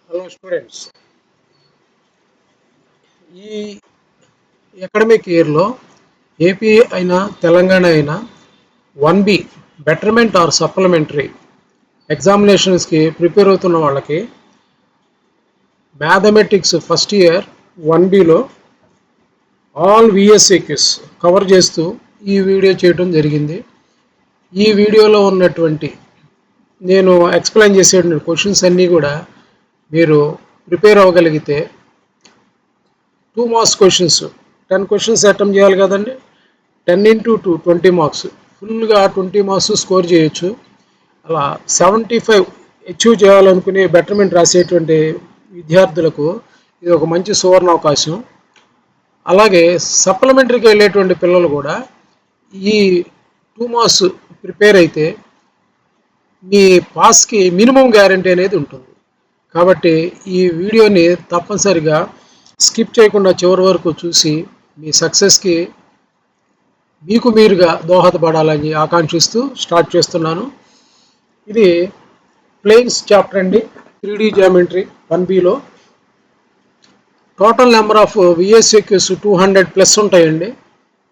Hello students, ఈ academic ఇయర్లో AP అయినా తెలంగాణ అయినా 1B బెటర్మెంట్ ఆర్ సప్లిమెంటరీ ఎగ్జామినేషన్స్కి ప్రిపేర్ అవుతున్న వాళ్ళకి మ్యాథమెటిక్స్ ఫస్ట్ ఇయర్ 1Bలో ఆల్ విఎస్ఏక్యూస్ కవర్ చేస్తూ ఈ వీడియో చేయడం జరిగింది. ఈ వీడియోలో ఉన్నటువంటి నేను ఎక్స్ప్లెయిన్ చేసేటువంటి క్వశ్చన్స్ అన్నీ కూడా మీరు ప్రిపేర్ అవ్వగలిగితే 2 మార్క్స్ క్వశ్చన్స్ 10 క్వశ్చన్స్ అటెంప్ట్ చేయాలి కదండి. 10 into 2 20 మార్క్స్, ఫుల్గా 20 మార్క్స్ స్కోర్ చేయొచ్చు. అలా 75 అచీవ్ చేయాలనుకునే బెటర్మెంట్ రాసేటువంటి విద్యార్థులకు ఇది ఒక మంచి సువర్ణ అవకాశం. అలాగే సప్లిమెంటరీకి వెళ్ళేటువంటి పిల్లలు కూడా ఈ 2 మార్క్స్ ప్రిపేర్ అయితే మీ పాస్కి మినిమం గ్యారంటీ అనేది ఉంటుంది. కాబట్టి ఈ వీడియోని తప్పనిసరిగా స్కిప్ చేయకుండా చివరి వరకు చూసి మీ సక్సెస్కి మీకు మీరుగా దోహదపడాలని ఆకాంక్షిస్తూ స్టార్ట్ చేస్తున్నాను. ఇది ప్లేన్స్ చాప్టర్ అండి, 3D జామెట్రీ 1Bలో. టోటల్ నెంబర్ ఆఫ్ విఎస్ఏక్యూస్ 200+ ఉంటాయండి.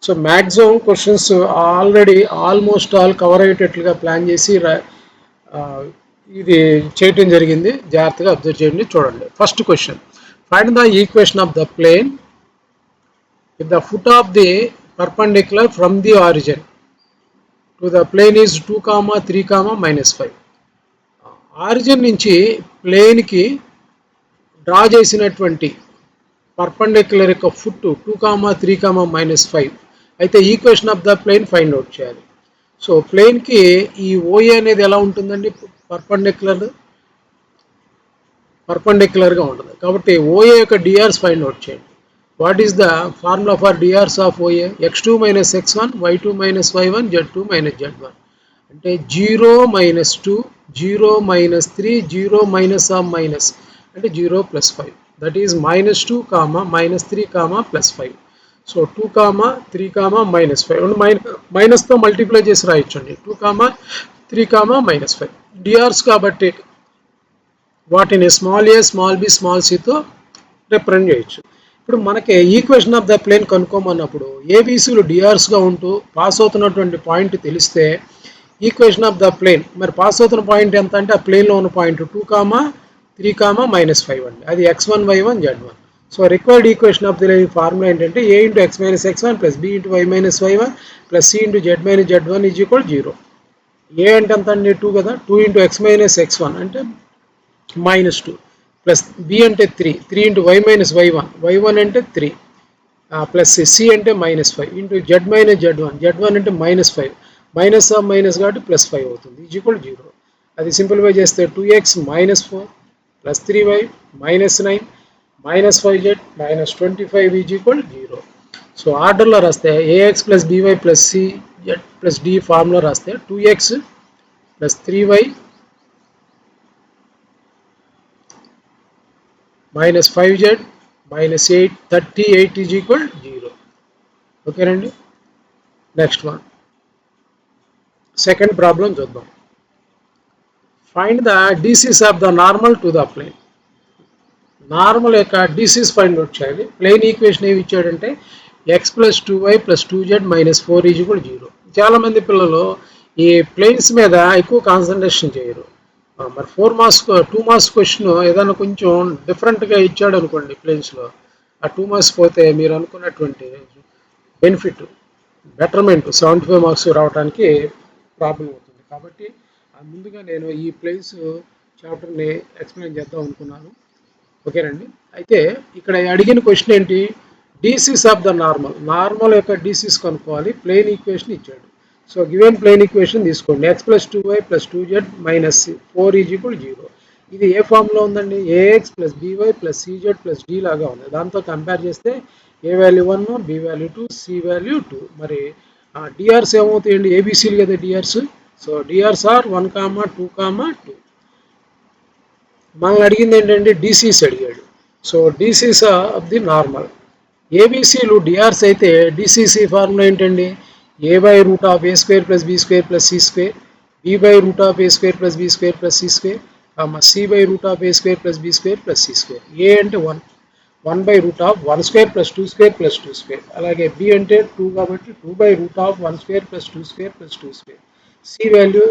So maximum questions already almost all cover అయ్యేటట్లుగా ప్లాన్ చేసి ఇది చేయటం జరిగింది. జాగ్రత్తగా అబ్జర్వ్ చేయండి, చూడండి. First question, find the equation of the plane if the foot of the perpendicular from the origin to the plane is 2, 3, -5. Origin నుంచి ప్లేన్కి డ్రా చేసినటువంటి పర్పెండిక్యులర్ యొక్క ఫుట్ 2, 3, -5 అయితే equation of the plane find out చేయాలి. So ప్లేన్కి ఈ OA అనేది ఎలా ఉంటుందండి? పర్పెండిక్యులర్గా ఉంటుంది. కాబట్టి ఓఏ యొక్క డిఆర్స్ ఫైండ్ అవుట్ చేయండి. What is the formula for DRs of OA? x2 - x1 y2 - y1 z2 - z1 అంటే 0 - 2 0 - 3 0 మైనస్ అంటే 0 + 5 దట్ ఈస్ -2, -3, +5. సో 2, 3, -5 మైనస్తో మల్టిప్లై చేసి రాయొచ్చండి. 2, 3, -5 డిఆర్స్ కాబట్టి వాటిని స్మాల్ ఏ, స్మాల్ బి, స్మాల్ సితో రిప్రజెంట్ చేయొచ్చు. ఇప్పుడు మనకి ఈక్వేషన్ ఆఫ్ ద ప్లేన్ కనుక్కోమన్నప్పుడు ఏబీసీలు డిఆర్స్గా ఉంటూ పాస్ అవుతున్నటువంటి పాయింట్ తెలిస్తే ఈక్వేషన్ ఆఫ్ ద ప్లేన్, మరి పాస్ అవుతున్న పాయింట్ ఎంత అంటే ఆ ప్లేన్లో ఉన్న పాయింట్ 2, 3, -5 అండి. అది x1 y1 z1. So required equation of the formula ఏంటంటే a × x - x1 + b × y - y1 + c × z - z1 = 0. A అంటే ఎంత అండి? 2 కదా. 2 × x - x1 అంటే -2 ప్లస్ బి అంటే 3 × y - y1 y1 అంటే 3 ప్లస్ సి అంటే -5 ఇంటూ z - z1 అంటే -5 మైనస్ కాబట్టి +5 అవుతుంది =0. అది సింప్లిఫై చేస్తే 2x - 4 + 3y - 9 -5z - 25 0. సో ఆర్డర్లో రాస్తే ax + by + cz + d formula రాస్తే 2x + 3y -5z -8 38 0. ఓకేనండి. నెక్స్ట్ వన్, సెకండ్ ప్రాబ్లం చూద్దాం. Find the DCs of the normal to the plane. Normal యొక్క డిసిస్ ఫైండ్ అవుట్ చేయాలి. ప్లేన్ ఈక్వేషన్ ఏమి ఇచ్చాడంటే x + 2y + 2z - 4 0. చాలామంది పిల్లలు ఈ ప్లేన్స్ మీద ఎక్కువ కాన్సన్ట్రేషన్ చేయరు. మరి 2 మార్క్స్ క్వశ్చన్ ఏదైనా కొంచెం డిఫరెంట్గా ఇచ్చాడు అనుకోండి ప్లేన్స్లో, ఆ 2 మార్క్స్ పోతే మీరు అనుకున్నటువంటి బెనిఫిట్ బెటర్మెంట్ 75 మార్క్స్ రావడానికి ప్రాబ్లం అవుతుంది. కాబట్టి ముందుగా నేను ఈ ప్లేన్స్ చాప్టర్ని ఎక్స్ప్లెయిన్ చేద్దాం అనుకున్నాను. ఓకేనండి. అయితే ఇక్కడ అడిగిన క్వశ్చన్ ఏంటి? డిసిస్ ఆఫ్ ద నార్మల్ యొక్క డిసిస్ కనుక్కోవాలి. ప్లేన్ ఈక్వేషన్ ఇచ్చాడు. సో గివెన్ ప్లేన్ ఈక్వేషన్ తీసుకోండి. x + 2y + 2z - 4 0. ఇది ఏ ఫామ్లో ఉందండి? ax + by + cz + d లాగా ఉంది. దాంతో కంపేర్ చేస్తే a value 1, b value 2, c value 2. మరి డిఆర్స్ ఏమవుతాయండి? ఏబీసీలు కదా డిఆర్స్. So DRs are 1, 2, 2. మనల్ని అడిగింది ఏంటంటే డిసిస్ అడిగాడు. So DCs of the normal. ఏబీసీలు డిఆర్స్ అయితే డిసిసి ఫార్ములా ఏంటండి? a/√a² + b² + c², b/√a² + b² + c², c by root of a square plus b square plus c square. A అంటే 1 by root of 1 square plus 2 square plus 2 square. అలాగే b అంటే 2 కాబట్టి 2 by root of 1 square plus 2 square plus 2 square. c value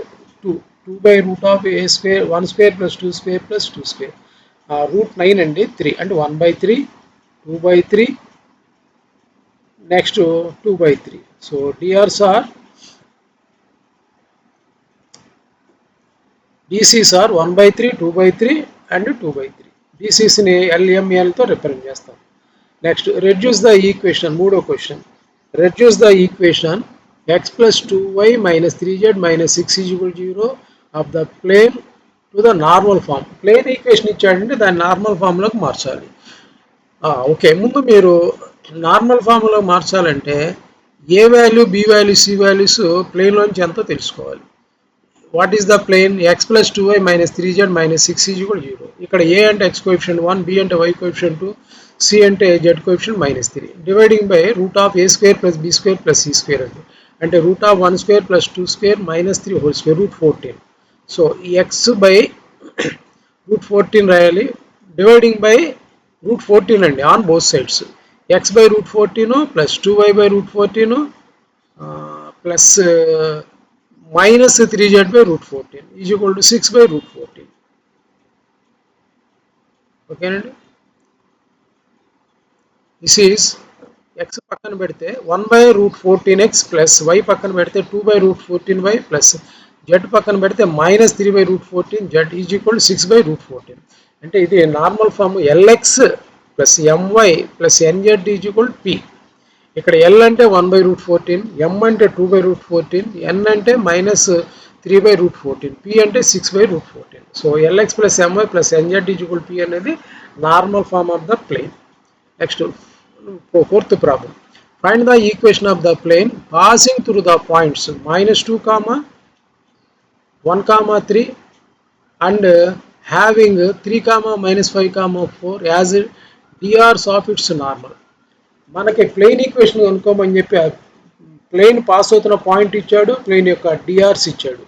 2 by root of a square 1 square plus 2 square plus 2 square. Route 9 అండి 3 అంటే 1 by 3 2 by 3 next 2 by 3. So DRs are DCs are 1 by 3 2 by 3 and 2 by 3. DCs ని LML తో represent చేస్తాం. Next reduce the equation మూడో question. Reduce the equation x plus 2y minus 3z minus 6 is equal to 0 of the plane to the normal form. Plane equation ఇచ్చాడంటే దాన్ని normal ఫామ్లోకి మార్చాలి. Okay, ముందు మీరు normal ఫామ్లో మార్చాలంటే A value B value C values ప్లేన్లోంచి ఎంతో తెలుసుకోవాలి. What is the plane x plus 2y minus 3z minus 6 is equal to 0. ఇక్కడ a అంటే x కోఎఫిషియంట్ 1, b అంటే y కోఎఫిషియంట్ 2, c అంటే z coefficient -3. Dividing by root of a square plus b square plus c square అంటే root of 1 square plus 2 square -3 whole square root 14. So ఈ x by root 14 రాయాలి. Dividing by root 14 అండి on both sides. x by root 14 plus 2y by root 14 plus minus 3z by root 14 is equal to 6 by root 14. Okay, and this is x పక్కన పెడితే 1 by root 14x plus y పక్కన పెడితే 2 by root 14y plus z పక్కన పెడితే minus 3 by root 14z is equal to 6 by root 14. అంటే ఇది normal form lx plus my plus nz is equal to p. ఇక్కడ L అంటే 1 by root 14, M అంటే 2 by root 14, N అంటే minus 3 by root 14, P అంటే 6 by root 14. So LX plus MY plus NZ is equal to P అనేది normal form of the plane. Next fourth problem. Find the equation of the plane passing through the points -2, 1, 3 and having 3, -5, 4 as DRs of its normal. మనకి plane equation అనుకోమని చెప్పి plane pass అవుతున్న point ఇచ్చాడు, plane యొక్క DRs ఇచ్చాడు.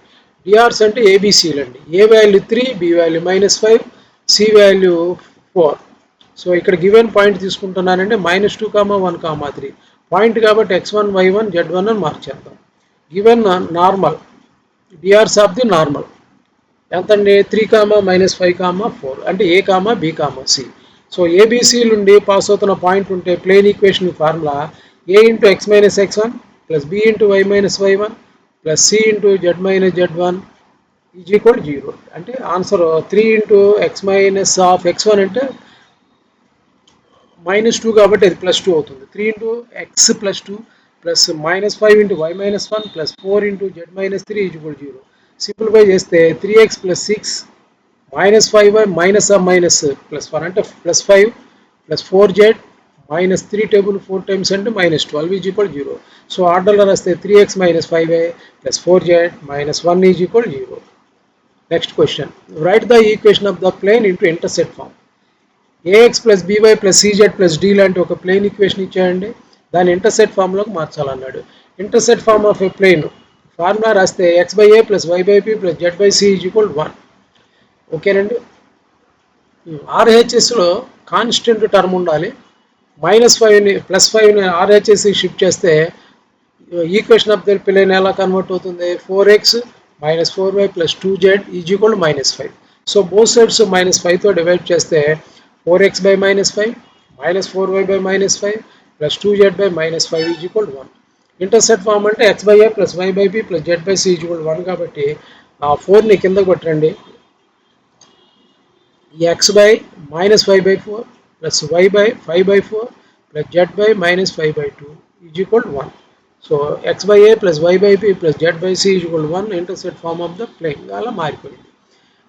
DRs అంటే ఏబిసిలు అండి. A value 3, B value -5, C value 4. So ఇక్కడ గివెన్ పాయింట్ తీసుకుంటున్నానంటే -2, 1, 3 పాయింట్ కాబట్టి x1, y1, z1 అని మార్చేద్దాం. Given normal DRs of the normal ఎంతండి 3, -5, 4 అంటే A, B, C. So ABC నుండి పాస్ అవుతున్న పాయింట్ ఉంటే plane equation formula a into x minus x1 plus b into y minus y1 plus c into z minus z1 is equal 0. అంటే answer 3 into x minus of x1 అంటే -2 కాబట్టి అది +2 అవుతుంది. 3 into x plus 2 plus -5 into y minus 1 plus 4 into z minus 3 is equal 0. Simplify చేస్తే 3x plus 6 -5y minus plus 1 అంటే plus 5 plus 4z minus 3 table 4 times అంటే -12 is equal 0. So ఆర్డర్లో రాస్తే 3x minus 5y plus 4z minus 1 is equal 0. Next question. Write the equation of the plane into intercept form. ax plus by plus cz plus d లాంటి ఒక plane equation ఇచ్చాయండి, దాన్ని intercept ఫామ్లోకి మార్చాలన్నాడు. Intercept form of a plane formula రాస్తే x by a plus y by p plus z by c is equal 1. ఓకేనండి. ఆర్హెచ్ఎస్లో constant term ఉండాలి. -5ని +5ని ఆర్హెచ్ఎస్కి షిఫ్ట్ చేస్తే ఈక్వేషన్ ఆఫ్ ద ప్లేన్ ఎలా కన్వర్ట్ అవుతుంది? 4x minus 4y plus 2z is equal to -5. So both sides -5తో divide చేస్తే 4x by -5 minus 4y by -5 plus 2z by -5 is equal to 1. Intercept form అంటే x by a plus y by b plus z by c is equal to 1 కాబట్టి 4ని కిందకు పెట్టండి. x by -5 by 4 plus y by 5 by 4 plus z by -5 by 2 is equal to 1. So x by a plus y by b plus z by c is equal to 1. Intercept form of the plane అలా మారిపోయింది.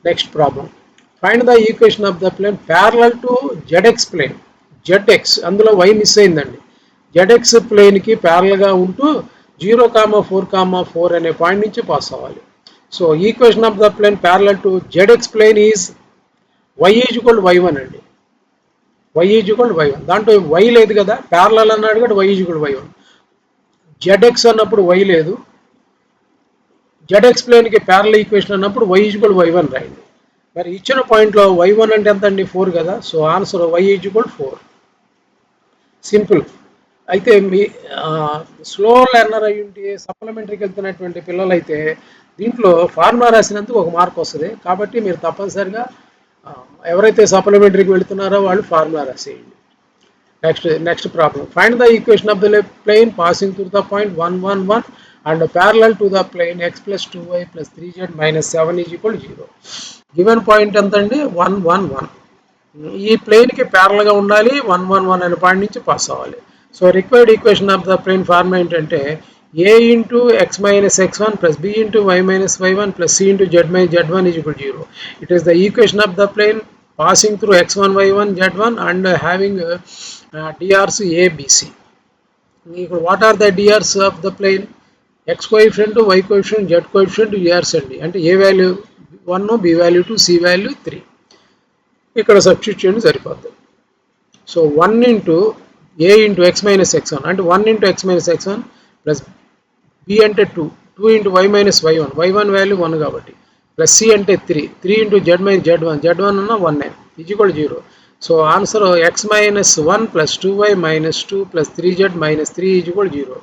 Next problem. Find the equation of the plane parallel to zx plane. zx అందులో y miss అయిందండి. zx ప్లేన్కి ప్యారల్గా ఉంటూ 0, 4, 4 అనే point నుంచి pass అవ్వాలి. So equation of the plane parallel to zx plane is y is equal y1 అండి. y is equal y1. దాంట్లో y లేదు కదా, ప్యారలల్ అన్నాడు కాబట్టి y is equal y1. zx అన్నప్పుడు y లేదు, zx ప్లేన్కి ప్యారలల్ ఈక్వేషన్ అన్నప్పుడు y ఈజ్ ఈక్వల్ y1 రాయండి. మరి ఇచ్చిన పాయింట్లో y1 అంటే ఎంత అండి 4 కదా. So answer y = 4. సింపుల్. అయితే మీ స్లో లెర్నర్ అయ్యి ఉంటే సప్లిమెంటరీకి వెళ్తున్నటువంటి పిల్లలైతే దీంట్లో ఫార్ములా రాసినందుకు 1 మార్క్ వస్తుంది. కాబట్టి మీరు తప్పనిసరిగా ఎవరైతే సప్లిమెంటరీకి వెళ్తున్నారో వాళ్ళు ఫార్ములా రాసేయండి. Next problem. Find the equation of the plane passing through the point 1 1 1 and parallel to the plane x plus 2y plus 3z minus 7 is equal to 0. Given point ఎంత అండి 1 1 1. ఈ ప్లేన్కి ప్యారల్గా ఉండాలి, 1 1 1 అనే పాయింట్ నుంచి పాస్ అవ్వాలి. So required equation of the plane form ఏంటంటే a into x minus x1 plus b into y minus y1 plus c into z minus z1 is equal 0. It is the equation of the plane passing through x1 y1 z1 and having drs a b c. What are the drs of the plane? x coefficient, y coefficient, z coefficient, drs అండి. అంటే a value 1, b value 2, c value 3. ఇక్కడ substitute చేయండి సరిపోద్ది. So 1 into a into x minus x1 అంటే 1 into x minus x1 plus b అంటే 2, 2 into y minus y1, y1 value 1 కాబట్టి plus c అంటే 3, 3 into z minus z1, z1 అన్న 1 is equal 0. So answer x minus 1 plus 2y minus 2 plus 3z minus 3 is equal 0.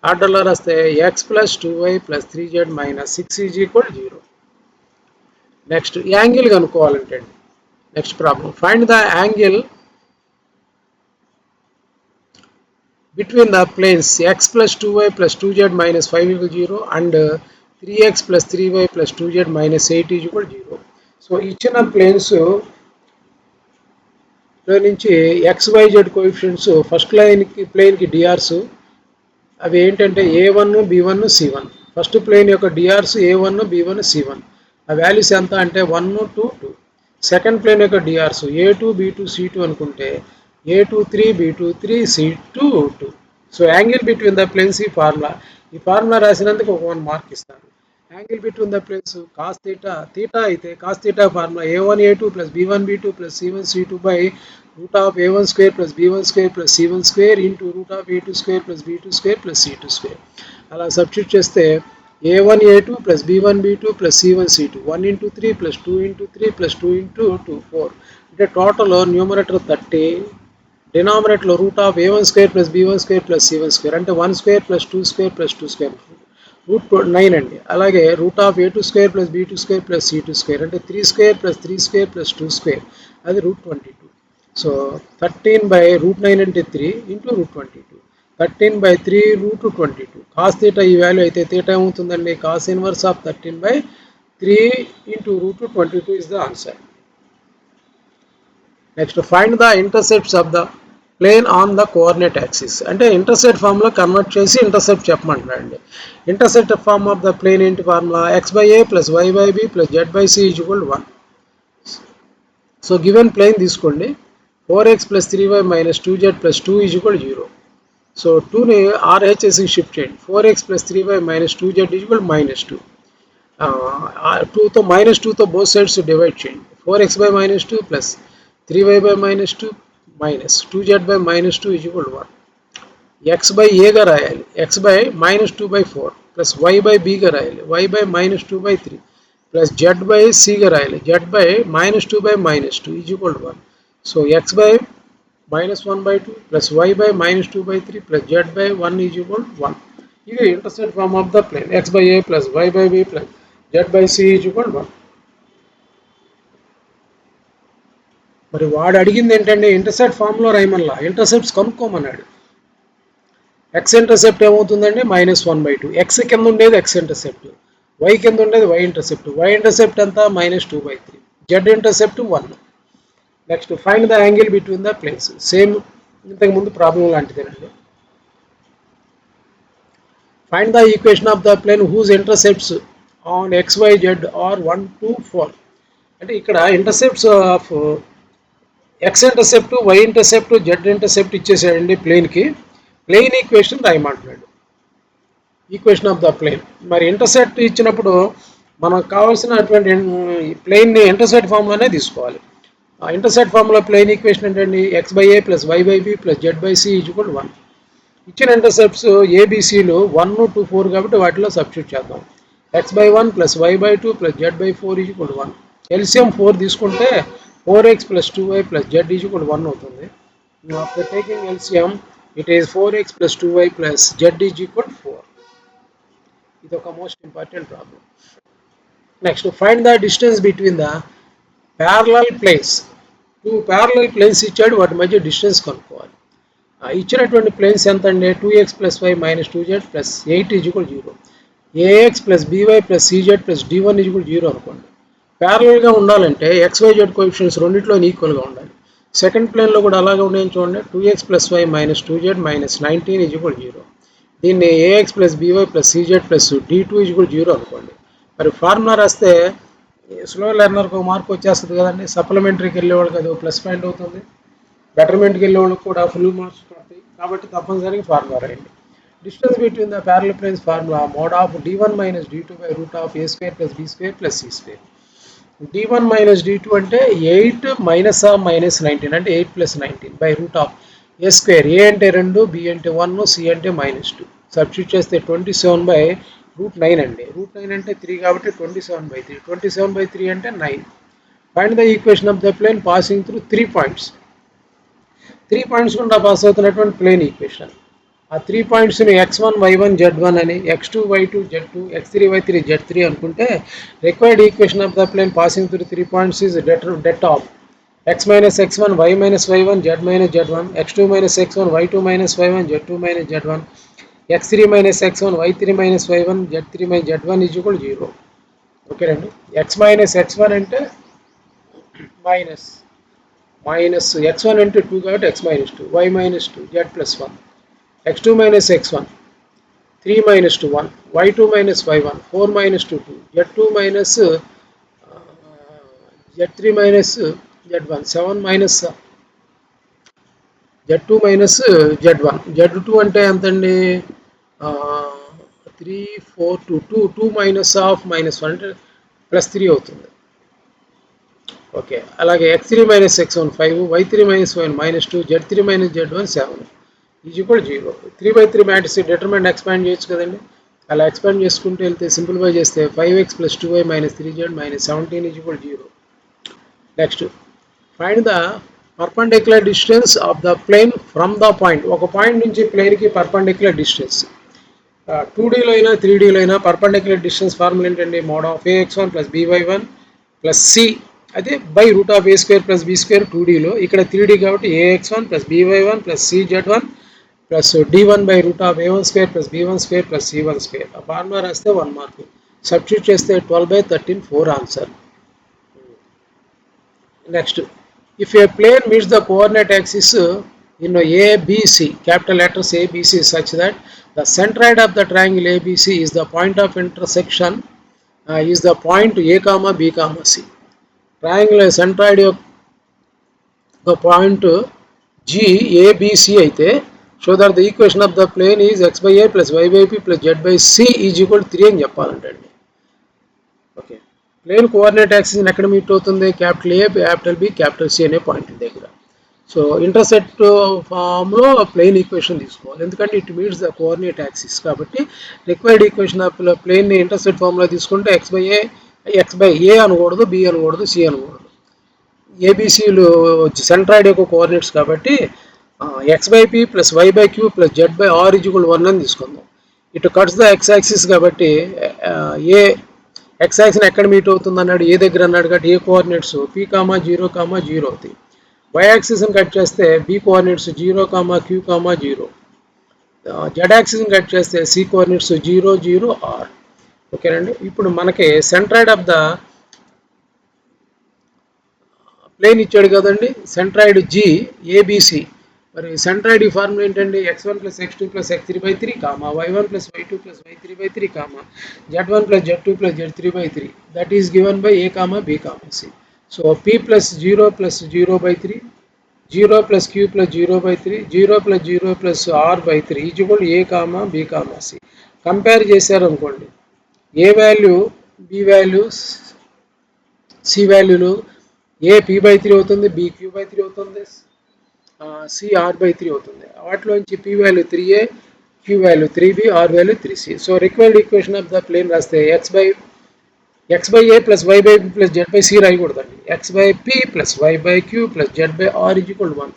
ఆర్డర్లో రాస్తే x plus 2y plus 3z minus 6 is equal 0. Next angle కనుక్కోవాలంటే next problem. Find the angle between the planes x plus 2y plus 2z minus 5 equal 0 and 3x plus 3y plus 2z minus 8 is equal 0. So ఇచ్చిన planes నుంచి xyz coefficients first ప్లేన్కి DRs అవి ఏంటంటే a1 b1 c1. First plane యొక్క DRs a1 b1 c1. ఆ values ఎంత అంటే 1 2 2. Second plane యొక్క డిఆర్స్ a2 b2 c2 అనుకుంటే a2 3 b2 3 c2 2. So angle between the planes ఈ ఫార్ములా రాసినందుకు 1 మార్క్ ఇస్తారు. Angle between the planes cos theta అయితే cos theta formula a1 a2 plus b1 b2 plus c1 c2 by root of a1 square plus b1 square plus c1 square into root of a2 square plus b2 square plus c2 square. అలా substitute చేస్తే a1 a2 plus b1 b2 plus c1 c2 1 into 3 plus 2 into 3 plus 2 into 2 4. అంటే total numerator 30, డినామినేటర్లో root of a1 square plus b1 square plus c1 square అంటే 1 square plus 2 square plus 2 square root 9 అండి. అలాగే root of a2 square plus b2 square plus c2 square అంటే 3 square plus 3 square plus 2 square అది root 22. So 13 by root 9 అంటే 3 into root 22, 13 by 3 root 22. Cos theta ఈ value అయితే థీటా ఏమవుతుందండి cos inverse of 13 by 3 into root 22 is the answer. Next find the intercepts of the plane on the coordinate axis. అంటే intercept ఫామ్లో convert చేసి intercept చెప్పమంటారండి. Intercept form of the plane ఏంటి formula x by a plus y by b plus z by c is equal 1. So given plane తీసుకోండి 4x plus 3y minus 2z plus 2 is equal 0. So 2ని RHSకి shift చేయండి. 4x plus 3y minus 2z is equal minus 2. 2తో minus 2తో both sides divide చేయండి. 4x by minus 2 plus 3y by minus 2 minus 2z by minus 2 is equal 1. x by ఏగా రాయాలి, x by minus 2 by 4 plus y by bగా రాయాలి, y by minus 2 by 3 plus z by cగా రాయాలి, z by minus 2 by minus 2 is equal 1. So x by minus 1 by 2 plus y by minus 2 by 3 plus z by 1 is equal 1. ఇది intercept form of the plane x by a plus y by b plus z by c is equal 1. మరి వాడు అడిగింది ఏంటంటే intercept ఫామ్లో రాయమల్లా intercepts కనుక్కోమన్నాడు. X intercept ఏమవుతుందండి -1/2. X కింద ఉండేది ఎక్స్ ఇంటర్సెప్ట్, వై కింద ఉండేది వై ఇంటర్సెప్ట్. వై ఇంటర్సెప్ట్ అంతా -2/3. Z intercept 1. Next find the angle between the planes. Same ఇంతకుముందు ప్రాబ్లం లాంటిదేనండి. Find the equation of the plane whose intercepts on XYZ are 1 2 4. అంటే ఇక్కడ intercepts of X intercept, Y intercept, Z intercept ఇచ్చేసాడండి ప్లేన్కి. Plane equation రాయమంటున్నాడు, equation of the plane. మరి intercept ఇచ్చినప్పుడు మనకు కావాల్సినటువంటి ప్లేన్ని ఇంటర్సెప్ట్ ఫామ్లోనే తీసుకోవాలి. ఆ ఇంటర్సెప్ట్ ఫామ్లో ప్లేన్ ఈక్వేషన్ ఏంటండి x by a plus y by b plus z by c is equal 1. ఇచ్చిన ఇంటర్సెప్ట్స్ ఏబిసిలు 1 2 4 కాబట్టి వాటిలో సబ్స్టిట్యూట్ చేద్దాం. x by 1 plus y by 2 plus z by 4 is equal 1. LCM 4 తీసుకుంటే 4x plus 2y plus z is equal to 1 అవుతుంది. After taking LCM, it is 4x plus 2y plus z is equal to 4. ఇది ఒక most important problem. Next find the distance between the parallel planes. 2 parallel planes ఇచ్చాడు, వాటి మధ్య distance కనుక్కోవాలి. ఇచ్చినటువంటి planes ఎంత అండి? 2x plus y minus 2z plus 8 is equal to 0. ax plus by plus cz plus d1 is equal to 0 అనుకోండి. ప్యారలల్గా ఉండాలంటే xyz కోఎఫిషియన్స్ రెండిట్లో ఈక్వల్గా ఉండాలి. సెకండ్ ప్లేన్లో కూడా అలాగే ఉన్నాయని చూడండి. 2x plus y minus 2z minus 19 is equal to 0. దీన్ని ax plus by plus cz plus d2 is equal to 0 అనుకోండి. మరి ఫార్ములా రాస్తే స్లో లెర్నర్కి ఒక మార్క్ వచ్చేస్తుంది కదండి. సప్లిమెంటరీకి వెళ్ళేవాళ్ళకి అది ప్లస్ పాయింట్ అవుతుంది, బెటర్మెంట్కి వెళ్ళేవాళ్ళకి కూడా ఫుల్ మార్క్స్ పడతాయి. కాబట్టి తప్పనిసరిగా ఫార్ములా రాయండి. Distance between the parallel planes formula mod of d1 minus d2 by root of a square plus b square plus c square. d1 minus d2 అంటే 8 minus of minus 19 అంటే 8 plus 19 by root of a square. a అంటే 2, b అంటే 1, c అంటే -2. Substitute చేస్తే 27 by root 9 అండి. root 9 అంటే 3 కాబట్టి 27 by 3. 27 by 3 అంటే 9. Find the equation of the plane passing through 3 points. 3 points గుండా పాస్ అవుతున్నటువంటి ప్లేన్ ఈక్వేషన్. ఆ 3 పాయింట్స్ని x1 y1 z1 అని, x2 y2 z2, x3 y3 z3 అనుకుంటే required equation of the plane passing through 3 points is det of x minus x1 y minus y1 z minus z1, x2 minus x1 y2 minus y1 z2 minus z1, x3 minus x1 y3 minus y1 z3 minus z1 is equal to 0. ఓకేనండి. x minus x1 అంటే minus x1 అంటే 2 కాబట్టి x minus 2, y minus 2 z plus 1, x2 minus x1 3 minus 2 1, y2 minus y1 4 minus 2 2, z2 minus z3 minus z1 7 minus z2 minus z1. z2 అంటే ఎంతండి? 3 4 2 2 minus of -1 అంటే +3 అవుతుంది. Okay. అలాగే x3 minus x1 5, y3 minus y1 -2, z3 minus z1 7 is equal 0. 3/3 matrix determinant expand చేయొచ్చు కదండి. అలా expand చేసుకుంటూ వెళ్తే సింప్లిఫై చేస్తే 5x plus 2y minus 3z minus 17 is equal to 0. Next find the perpendicular distance of the plane from the point. ఒక point నుంచి ప్లేన్కి perpendicular distance. 2Dలో అయినా 3Dలో అయినా పర్పెండిక్యులర్ డిస్టెన్స్ ఫార్ములా ఏంటండి? Mod of ax1 plus by1 plus c అదే by root of a square plus b square 2Dలో. ఇక్కడ 3D కాబట్టి ax1 plus by1 plus cz1 plus d1 by root of a1 square plus b1 square plus c1 square. ఆ formula రాస్తే 1 mark. Substitute చేస్తే 12/13 4 answer. Next if a plane meets the coordinate axis in ABC, capital letters ABC, such that the centroid of the triangle ABC is the point of intersection is the point A comma B comma C. Triangle centroid యొక్క point G ABC అయితే show that the equation of the plane is x by a plus y by b plus z by c is equal to 3 అని చెప్పాలంటండి. Okay. Plane coordinate axis ఎక్కడ meet అవుతుంది? Capital A, capital B, capital C అనే point దగ్గర. So intercept ఫామ్లో plane equation తీసుకోవాలి, ఎందుకంటే it meets the coordinate axis. కాబట్టి రిక్వైర్డ్ ఈక్వేషన్ ఆఫ్ ప్లేన్ని ఇంటర్సెప్ట్ ఫామ్లో తీసుకుంటే ఎక్స్ బై ఏ అనకూడదు, బి అనకూడదు, సి అనకూడదు. ఏబిసిలు సెంట్రాయిడ్ యొక్క కోఆర్డినేట్స్ కాబట్టి x by p plus y by q plus z by r is equal 1 అని తీసుకుందాం. It cuts the x axis కాబట్టి ఏ ఎక్స్ యాక్సిస్ ఎక్కడ మీట్ అవుతుంది అన్నాడు? ఏ దగ్గర అన్నాడు కాబట్టి ఏ కోఆర్డినేట్స్ పి కామా 0 అవుతాయి. వై యాక్సిస్ని కట్ చేస్తే B coordinates 0 comma Q comma 0. Z యాక్సిస్ని కట్ చేస్తే సి కోఆర్డినేట్స్ 0 0 ఆర్. ఓకేనండి. ఇప్పుడు మనకి సెంట్రాయిడ్ ఆఫ్ ద ప్లేన్ ఇచ్చాడు కదండి, సెంట్రాయిడ్ జి ఏబిసి. మరి సెంట్రాయిడ్ ఈ ఫార్ములా ఏంటండి? x1 plus x2 plus x3/3 comma y1 plus y2 plus y3/3 comma z1 plus z2 plus z3/3 that is given by A comma B comma C. So p plus 0 plus 0/3, 0 plus q plus 0/3, 0 plus 0 plus r/3 is equal A comma B comma C. Compare చేశారనుకోండి, A value, B value, C వాల్యూలు A p/3 అవుతుంది, B q/3 అవుతుంది, C r/3 అవుతుంది. వాటిలోంచి p value 3a, q value 3b, r value 3c. So required equation of the plane రాస్తే x by x by a plus y by b plus z by c రాయకూడదండి. x by p plus y by q plus z by r is equal to 1.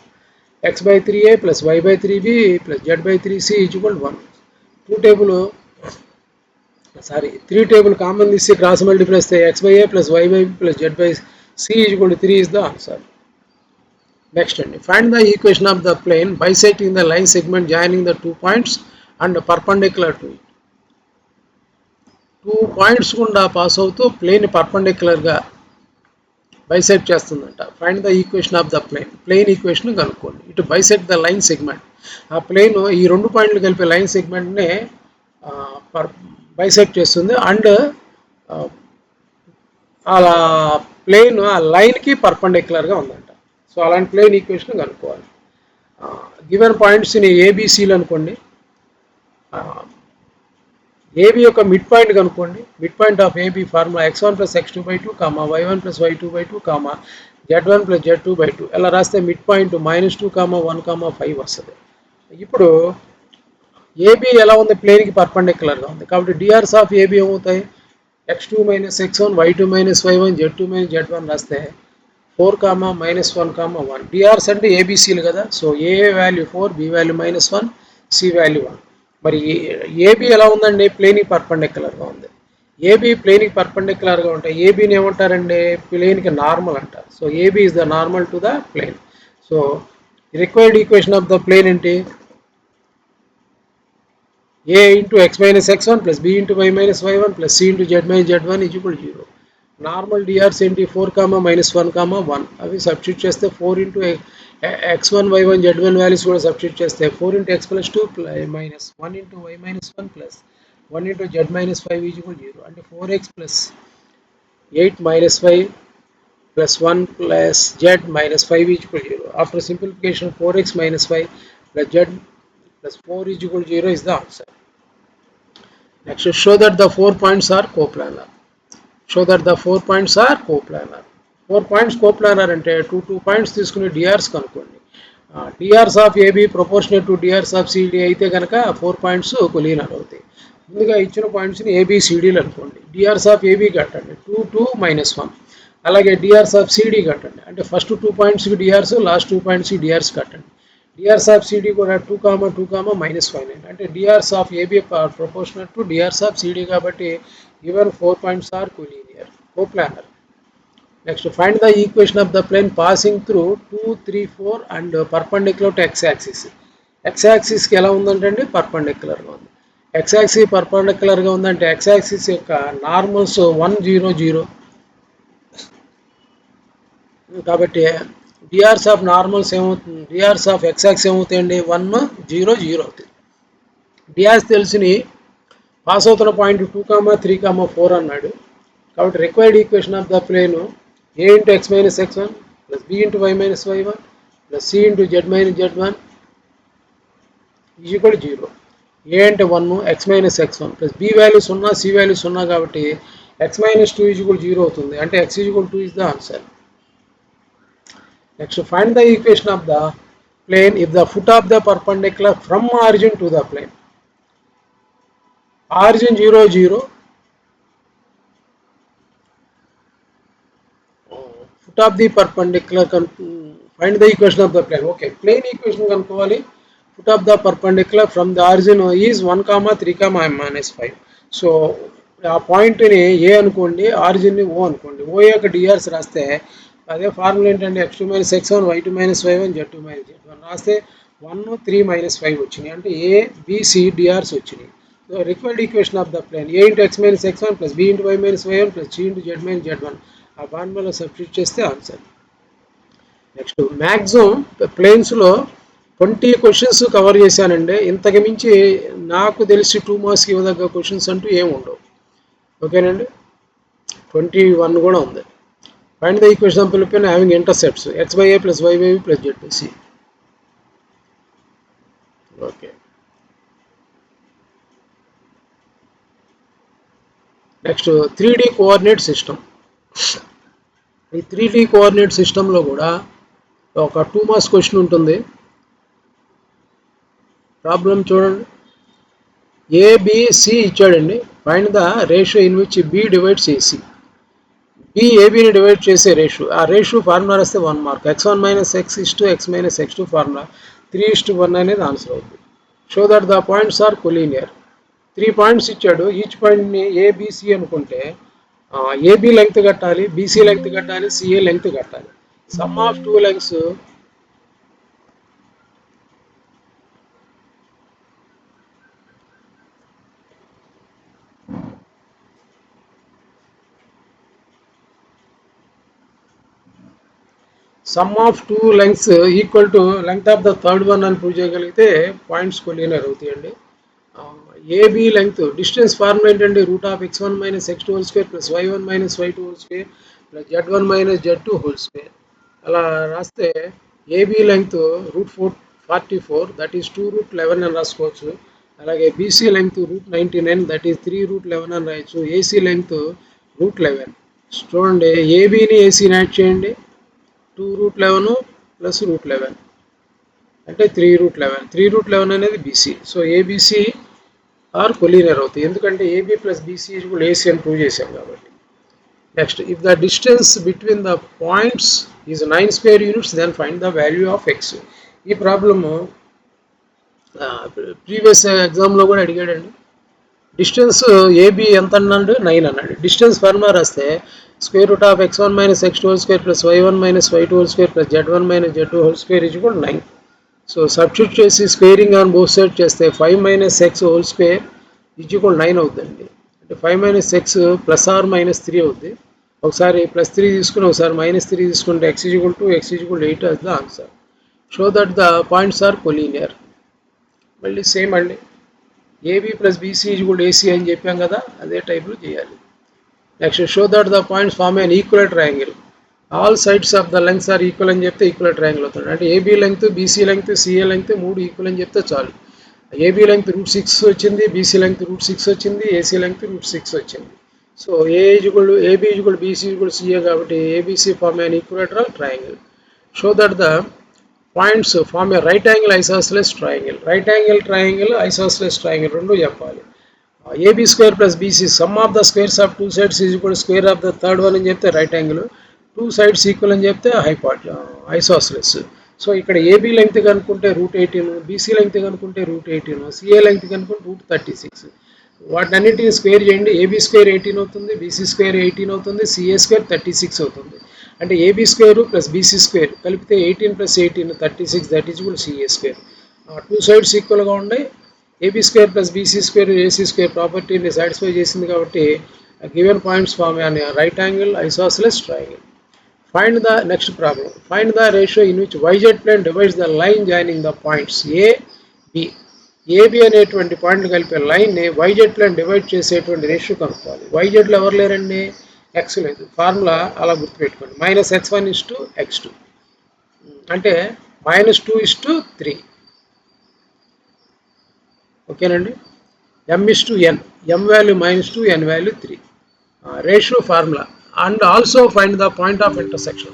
x by 3a plus y by 3b plus z by 3c is equal to 1. Three table common this cross multiply x by a plus y by b plus z by c is equal to 3 is the answer. Next, find the equation of the plane bisecting the line segment joining the 2 points and perpendicular to it. 2 points గుండా pass అవుతూ plane perpendicular గా bisect చేస్తుందంట. Find the equation of the plane equation కనుక్కోండి. It bisect the line segment, ఆ plane ఈ 2 పాయింట్లు కలిపే line segment నే బైసెక్ట్ చేస్తుంది అండ్ అలా ప్లేన్ ఆ లైన్ కి పర్పెండిక్యులర్ గా ఉందంట. సో అలాంటి ప్లేన్ ఈక్వేషన్ కనుక్కోవాలి. గివెన్ పాయింట్స్ ని ఏబిసిలు అనుకోండి. ఏబి యొక్క మిడ్ పాయింట్ కనుక్కోండి. Mid point of AB formula x1 plus x2 by 2 comma y1 plus y2 by 2 comma z1 plus z2 by 2 ఎలా రాస్తే మిడ్ పాయింట్ -2 కామా 1 కామా 5 వస్తుంది. ఇప్పుడు ఏబి ఎలా ఉంది, ప్లేన్కి పర్పెండిక్యులర్గా ఉంది కాబట్టి డిఆర్స్ ఆఫ్ ఏబి ఏమవుతాయి, x2 minus x1 y2 minus y1 z2 minus z1 రాస్తే 4 కామా -1 కామా 1. డిఆర్స్ అంటే ఏబిసిలు కదా, so A value 4, B value -1, C value 1. మరి ఏబి ఎలా ఉందండి, ప్లేన్కి పర్పెండిక్యులర్గా ఉంది. ఏబి ప్లేన్కి పర్పెండిక్యులర్గా ఉంటాయి. ఏబిని ఏమంటారండి, ప్లేన్కి నార్మల్ అంటారు. So AB is the normal to the plane. So required equation of the plane ఏంటి, a into x minus x1 plus b into y minus y1 plus c into z minus z1 is equal to 0. Normal DRs ఏంటి, 4 comma -1 comma 1. అవి substitute చేస్తే 4 into x1 y1 z1 values కూడా substitute చేస్తే 4 into x plus 2 minus 1 into y minus 1 plus 1 into z minus 5 is equal 0. అంటే 4x plus 8 minus 5 plus 1 plus z minus 5 is equal 0. After simplification 4x minus 5 plus z plus 4 is equal to 0 is the answer. Next, show that the 4 points are coplanar. Show that the 4 points are coplanar. 4 points coplanar అంటే 2 points తీసుకుని DRs కనుక్కోండి. DRs of AB proportionate to DRs of CD అయితే కనుక 4 points collinear అవుతాయి. ముందుగా ఇచ్చిన పాయింట్స్ని ఏబిసిడీలు అనుకోండి. డిఆర్స్ ఆఫ్ ఏబి కట్టండి 2, 2, -1. అలాగే డిఆర్స్ ఆఫ్ సిడి కట్టండి, అంటే ఫస్ట్ 2 పాయింట్స్కి డిఆర్స్, లాస్ట్ 2 పాయింట్స్కి డిఆర్స్ కట్టండి. డిఆర్స్ ఆఫ్ సిడి కూడా 2, 2, -5, అంటే DRs of AB proportional to DRs of CD కాబట్టి even 4 points are coplanar. Next, find the equation of the plane passing through 2, 3, 4 and perpendicular to x axis. X యాక్సిస్కి ఎలా ఉందంటే అండి, పర్పెండిక్యులర్గా ఉంది. X axis పర్పెండిక్యులర్గా ఉందంటే X axis యొక్క normals 1, 0, 0 కాబట్టి DRs of normals ఏమవుతుంది, డిఆర్స్ ఆఫ్ ఎక్స్ యాక్సిస్ ఏమవుతాయండి, 1, 0, 0 అవుతుంది. డిఆర్స్ తెలిసిని పాస్ అవుతున్న పాయింట్ 2, 3, 4 అన్నాడు కాబట్టి required equation of the plane A into x minus x1 plus B into y minus y1 plus C into z minus z1 is equal 0. A అంటే 1, x minus x1 plus B value 0, C value 0 కాబట్టి X minus 2 is equal 0 అవుతుంది. అంటే X is equal 2 is the answer. Next, find the equation of the plane if the foot of the perpendicular from origin to the plane. Origin 0, 0. Foot of the perpendicular. Find the equation of the plane. Okay, plane equation kanukovali. Foot of the perpendicular from the origin is 1, 3, -5. So ఆ పాయింట్ని ఏ అనుకోండి, ఆరిజిన్ని ఓ అనుకోండి. ఓ యొక్క DRs రాస్తే అదే formula ఏంటంటే x2 minus x1 y2 minus y1 z2 minus z1 రాస్తే 1, 3, -5 వచ్చినాయి. అంటే ఏ బిసి డిఆర్స్ వచ్చినాయి. So required equation of the plane A into x minus x1 plus B into y minus y1 plus C into z minus z1 ఆ ఫార్ములాలో substitute చేస్తే answer. Next, maximum ప్లేన్స్లో 20 questions cover చేశానండి. ఇంతకు మించి నాకు తెలిసి 2 మార్క్స్కి ఇవ్వదగ్గ క్వశ్చన్స్ అంటూ ఏమి ఉండవు. ఓకేనండి, 21 కూడా ఉంది. Find the equation of the plane having intercepts x by a plus y by b plus z by c. Okay. Next, 3D coordinate system. ఈ 3D coordinate system లో కూడా ఒక 2 మార్క్స్ క్వశ్చన్ ఉంటుంది. ప్రాబ్లం చూడండి. ఏబిసి ఇచ్చాడండి. Find the ratio in which B divides AC. B ఏబిని divide చేసే ratio, ఆ రేషియో ఫార్ములా రాస్తే 1 mark. x1 minus x is to x minus x two formula 3:1 అనేది ఆన్సర్ అవుతుంది. Show that the points are collinear. 3 points ఇచ్చాడు, each పాయింట్ని ABC అనుకుంటే AB length కట్టాలి, బీసీ లెంగ్త్ కట్టాలి, సిఏ లెంగ్త్ కట్టాలి. Sum of two lengths equal to length of the third one అని prove చేయగలిగితే పాయింట్స్ కొలీనియర్ అవుతాయండి. ఏబి లెంగ్త్ డిస్టెన్స్ ఫార్ములా ఏంటండి, route of x1 minus x2 whole square plus y1 minus y2 whole square plus z1 minus z2 whole square. అలా రాస్తే AB length √44 that is 2√11 అని రాసుకోవచ్చు. అలాగే BC length √99 that is 3√11 అని రాయొచ్చు. AC length √11. చూడండి, ఏబిని ఏసీని add చేయండి, 2√11 ప్లస్ √11 అంటే 3√11. 3√11 అనేది BC. So ABC are collinear అవుతాయి, ఎందుకంటే ఏబి ప్లస్ బీసీ కూడా ఏసీ అని ప్రూవ్ చేశాం కాబట్టి. Next, if the distance between the points is 9 square units then find the value of x. ఈ ప్రాబ్లము ప్రీవియస్ ఎగ్జామ్లో కూడా అడిగాడండి. డిస్టెన్స్ ఏబి ఎంత అన్నాడు, 9 అన్నాడు. డిస్టెన్స్ ఫార్ములా రాస్తే square root of x1 minus x2 whole square plus y1 minus y2 whole square plus z1 minus z2 whole square is కూడా 9. So substitute చేసి స్క్వేరింగ్ ఆన్ బోత్ సైడ్ చేస్తే 5 minus x whole square is equal 9 అవుతుందండి. అంటే 5 minus x plus or minus 3 అవుతుంది. ఒకసారి plus 3 తీసుకుని ఒకసారి minus 3 తీసుకుంటే x is equal to 8 as the answer. Show that the points are collinear. మళ్ళీ సేమ్ అండి, AB plus BC is equal AC అని చెప్పాం కదా, అదే టైప్లో చేయాలి. Next, show that the points form an equal triangle. All sides of the lengths are equal అని చెప్తే ఈక్వల్ ట్రయాంగిల్ అవుతుంది. అంటే AB length, BC length, CA length 3 equal అని చెప్తే చాలు. ఏబీ లెంగ్త్ √6 వచ్చింది, బీసీ లెంగ్త్ √6 వచ్చింది, ఏసీ లెంగ్త్ √6 వచ్చింది. So AB equal BC equal CA కాబట్టి ABC form an equilateral triangle. Show that the points form a right angle isosceles triangle. Right angle triangle, isosceles triangle రెండు చెప్పాలి. AB square plus BC sum of the squares of two sides is equal square of the third one అని చెప్తే right angle, two sides equal అని చెప్తే isosceles. So ఇక్కడ AB length కనుక్కుంటే √18, BC length కనుక్కుంటే √18, CA length కనుక్కుంటే √36. వాటినన్నింటిని square చేయండి. AB square 18 అవుతుంది, బీసీ స్క్వేర్ 18 అవుతుంది, సిఏ స్క్వేర్ 36 అవుతుంది. అంటే AB square plus BC square కలిపితే 18 ప్లస్ 18 36, దట్ ఈజ్ కూడా సిఏ స్క్వేర్. టూ సైడ్స్ ఈక్వల్గా ఉండే AB square plus BC square AC square ప్రాపర్టీని సాటిస్ఫై చేసింది కాబట్టి given points form an right angle isosceles triangle. Find the next problem. Find the ratio in which YZ plane divides the line joining the points A, B. AB అనేటువంటి పాయింట్లు కలిపే లైన్ని YZ plane divide చేసేటువంటి ratio కనుక్కోవాలి. YZలో ఎవరు లేరండి, X లేదు. Formula అలా గుర్తుపెట్టుకోండి, -x1:x2 అంటే -2:3. ఓకేనండి. m:n, m value -2, n value 3. Ratio formula. And also find the point of intersection.